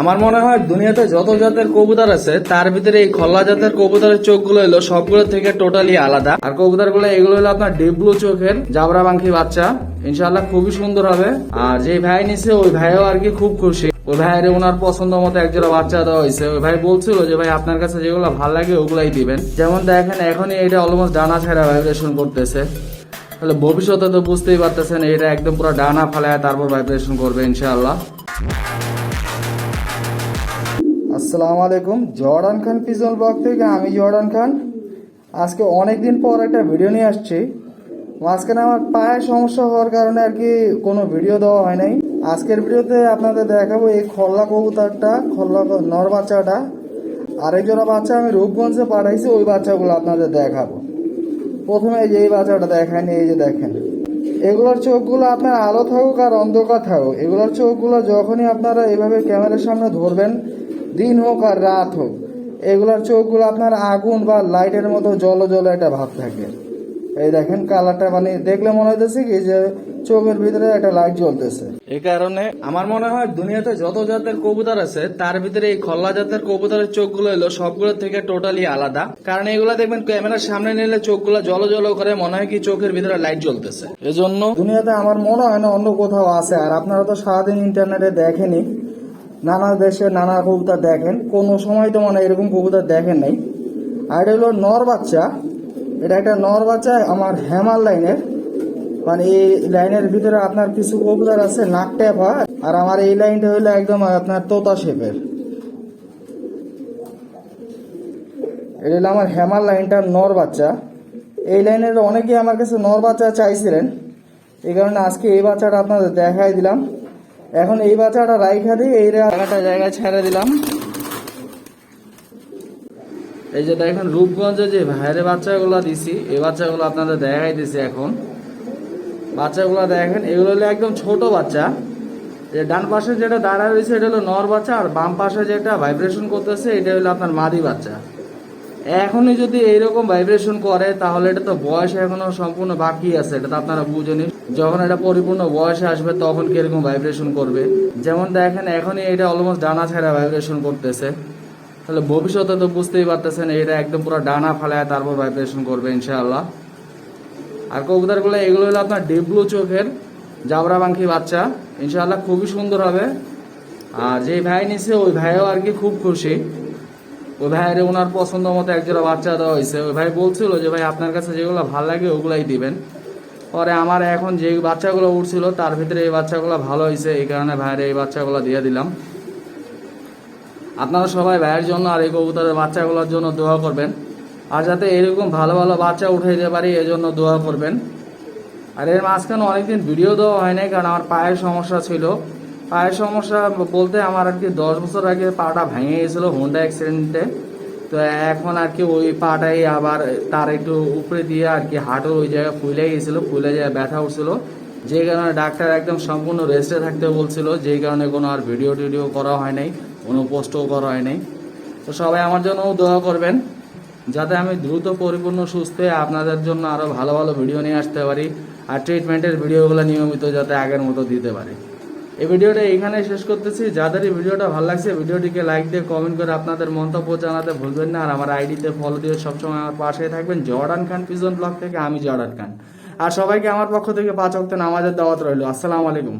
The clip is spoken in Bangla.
আমার মনে হয় দুনিয়াতে যত জাতের কবুতর আছে তার ভিতরে এই খল্লা জাতের কবুতরের চোখগুলো হলো সবগুলো থেকে টোটালি আলাদা। আর কবুতর গুলো এগুলো হলো আপনার ডিপ ব্লু চোখের জাবরা পাখি বাচ্চা। ইনশাল্লাহ খুবই সুন্দর হবে। আর যে ভাই নিছে ওই ভাইও আর কি খুব খুশি। ওই ভাইয়ের ওনার পছন্দ মতো একজোড়া বাচ্চা দেওয়া হয়েছে। ওই ভাই বলছিল যে ভাই আপনার কাছে যেগুলো ভালো লাগে ওগুলাই দিবেন। যেমন দেখেন এখনই এটা অলমোস্ট ডানা ছাড়া ভাইব্রেশন করতেছে। তাহলে ভবিষ্যতে তো বুঝতেই পারতেছেন এটা একদম পুরো ডানা ফালায় তারপর ভাইব্রেশন করবে ইনশাআল্লাহ। আসসালামু আলাইকুম, জর্ডান খান পিজন ব্লগ থেকে আমি জর্ডান খান। আজকে অনেকদিন পর একটা ভিডিও নিয়ে আসছি। মাঝখানে আমার পায়ের সমস্যা হওয়ার কারণে আর কি কোনো ভিডিও দেওয়া হয় নাই। আজকের ভিডিওতে আপনাদের দেখাবো এই খল্লা কবুতরটা, খল্লা নর বাচ্চাটা। আরেক জোড়া বাচ্চা আমি রূপগঞ্জে পাঠাইছি, ওই বাচ্চাগুলো আপনাদের দেখাবো। প্রথমে এই যে এই বাচ্চাটা দেখেন, এই যে দেখেন এগুলোর চোখগুলো আপনার আলো থাকুক আর অন্ধকার থাকুক, এগুলোর চোখগুলো যখনই আপনারা এভাবে ক্যামেরার সামনে ধরবেন, দিন হোক আর রাত হোক, এগুলোর চোখগুলো আপনার আগুন বা লাইটের মতো জলো জলো একটা ভাব থাকে। এই দেখেন কালারটা, মানে দেখলে মনে হইতেছে কি যে চোখের ভিতরে একটা লাইট জ্বলতেছে। এই কারণে আমার মনে হয় দুনিয়াতে যত জাতের কবুতর আছে তার ভিতরে এই খল্লা জাতের কবুতরের চোখগুলো হলো সবগুলো থেকে টোটালি আলাদা। কারণ এগুলা দেখবেন ক্যামেরার সামনে নিলে চোখগুলো জলো জলো করে, মনে হয় কি চোখের ভিতরে লাইট জ্বলতেছে। এজন্য দুনিয়াতে আমার মনে হয় না অন্য কোথাও আছে। আর আপনারা তো সারাদিন ইন্টারনেটে দেখেনি, নানা দেশে নানা কবুতর দেখেন, কোনো সময় তো মানে এরকম কবুতর দেখেন নাই। আর এটা হলো নর বাচ্চা, এটা একটা নর বাচ্চা আমার হেমাল লাইনের। মানে এই লাইনের ভিতরে আপনার কিছু কবুতর আছে নাক ট্যাপা, আর আমার এই লাইনটা হলো একদম আপনার তোতা শেপের। এটা হলো আমার হেমাল লাইনটার নর বাচ্চা। এই লাইনের অনেকেই আমার কাছে নর বাচ্চা চাইছিলেন, এই কারণে আজকে এই বাচ্চাটা আপনাদের দেখাই দিলাম। এখন এই বাচ্চাটা রাইখা দিয়ে এই একটা জায়গায় ছেড়ে দিলাম। এই যে দেখেন রূপগঞ্জে যে ভাইয়ের বাচ্চাগুলো দিছি, এই বাচ্চাগুলো আপনাদের দেখাই দিছি। এখন বাচ্চাগুলো দেখেন, এগুলো হলো একদম ছোট বাচ্চা। যে ডান পাশে যেটা দাঁড়ায় রয়েছে এটা হলো নর বাচ্চা, আর বাম পাশে যেটা ভাইব্রেশন করতেছে এটা হলো আপনার মাদি বাচ্চা। এখনই যদি এইরকম ভাইব্রেশন করে তাহলে এটা তো বয়স এখনো সম্পূর্ণ বাকি আছে, এটা তো আপনারা বুঝেনি। যখন এটা পরিপূর্ণ বয়সে আসবে তখন কিরকম ভাইব্রেশন করবে। যেমন দেখেন এখনই এটা অলমোস্ট ডানা ছাড়া ভাইব্রেশন করতেছে। তাহলে ভবিষ্যতে তো বুঝতেই পারতেছেন এটা একদম পুরো ডানা ফালায় তারপর ভাইব্রেশন করবে ইনশাআল্লাহ। আর কবুতরগুলো এগুলো হলো আপনার ডিপ ব্লু চোখের জাবরা পাখি বাচ্চা। ইনশাআল্লাহ খুবই সুন্দর হবে। আর যে ভাই নিছে ওই ভাইও আর কি খুব খুশি। ওই ভাইয়ের ওনার পছন্দ মতো একজোড়া বাচ্চা দেওয়া হয়েছে। ওই ভাই বলছিল যে ভাই আপনার কাছে যেগুলো ভালো লাগে ওগুলাই দিবেন। পরে আমার এখন যে বাচ্চাগুলো উঠছিল তার ভিতরে এই বাচ্চাগুলো ভালো হয়েছে, এই কারণে ভাইয়ের এই বাচ্চাগুলো দিয়ে দিলাম। আপনারা সবাই ভাইয়ের জন্য আর এই কবুতরের বাচ্চাগুলোর জন্য দোয়া করবেন, আর যাতে এরকম ভালো ভালো বাচ্চা উঠাইতে পারি এজন্য দোয়া করবেন। আর এর মাঝখানে অনেকদিন ভিডিও দেওয়া হয় নাই, কারণ আমার পায়ের সমস্যা ছিল। পায়ের সমস্যা বলতে আমার আর কি 10 বছর আগে পাটা ভেঙে গেছিলো হোন্ডা অ্যাক্সিডেন্টে। তো এখন আর কি ওই পাটাই আবার তার একটু উপরে দিয়ে আর কি হাঁটুর ওই জায়গায় ফুলে গেছিলো, ফুলে যায় ব্যথা উঠছিল। যেই কারণে ডাক্তার একদম সম্পূর্ণ রেস্টে থাকতে বলছিল, যেই কারণে কোনো আর ভিডিও টিডিও করা হয় নাই, কোনো পোস্টও করা হয় নাই। তো সবাই আমার জন্য দোয়া করবেন যাতে আমি দ্রুত পরিপূর্ণ সুস্থ হয়ে আপনাদের জন্য আরও ভালো ভালো ভিডিও নিয়ে আসতে পারি, আর ট্রিটমেন্টের ভিডিওগুলো নিয়মিত যাতে আগের মতো দিতে পারি। এই ভিডিওটা এইখানে শেষ করতেছি। যাদের এই ভিডিওটা ভালো লাগছে ভিডিওটিকে লাইক দিয়ে কমেন্ট করে আপনাদের মন্তব্য জানাতে ভুলবেন না। আর আমার আইডিতে ফলো দিয়ে সবসময় আমার পাশে থাকবেন। জর্ডান খান পিজন ব্লগ থেকে আমি জর্ডান খান। আর সবাইকে আমার পক্ষ থেকে 5 ওয়াক্ত নামাজের দাওয়াত রইল। আসসালামু আলাইকুম।